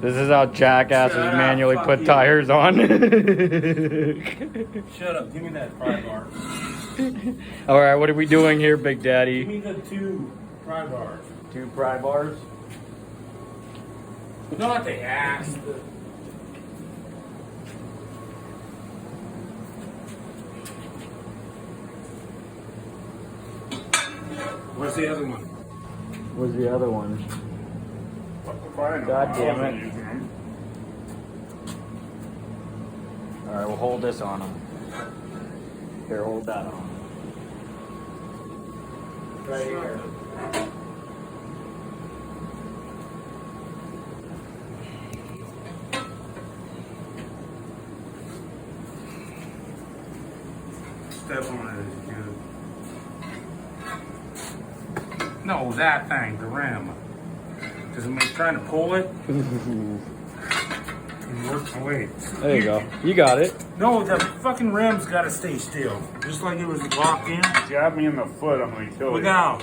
This is how jackasses Shut up, manually fuck put you. tires on. Shut up. Give me that pry bar. Alright, what are we doing here, Big Give Daddy? me the 2 pry bars. 2 pry bars? Not the ass. Where's the other one? Where's the other one? God damn it. Alright, we'll hold this on him. Here, hold that on. Right here. Step on it is good. No, that thing, the rim. Because I'm trying to pull it. And work my way. There you go. You got it. No, the fucking rim's got to stay still. Just like it was locked in. Jab me in the foot, I'm gonna kill Look you. out.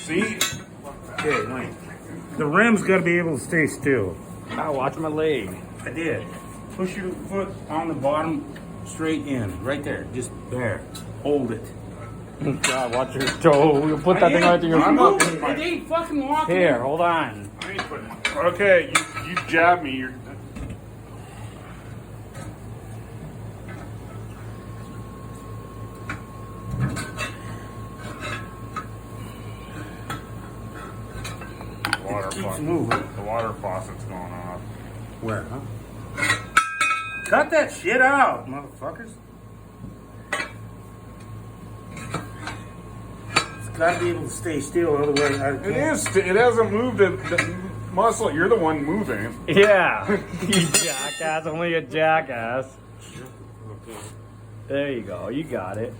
See? Okay, wait. The rim's got to be able to stay still. Now watch my leg. I did. Push your foot on the bottom, straight in. Right there. Just there. Hold it. God, watch your toe. You'll put that thing right through your I'm foot. up in my- It ain't fucking walking. Here, hold on. I ain't putting- Okay, you jab me, you're... Water Keeps faucet. moving. The water faucet's going off. Where, huh? Cut that shit out, motherfuckers. It's gotta be able to stay still, otherwise I It can't. is. It hasn't moved the muscle. You're the one moving. Yeah. You jackass. Only a jackass. There you go. You got it.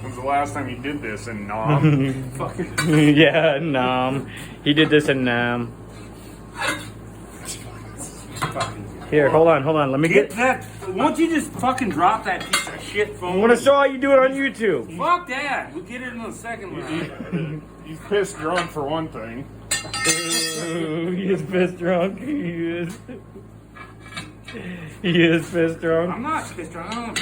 When's the last time you did this in Nam? Fucking. Yeah, Nam. He did this in Nam. Fucking. Here, hold on. Let me Get get. that. Won't you just fucking drop that piece of shit phone? I want to show how you do it on YouTube. Fuck that. We'll get it in the second round. He's pissed drunk for one thing. He is pissed drunk. He is pissed drunk. I'm not pissed. I'm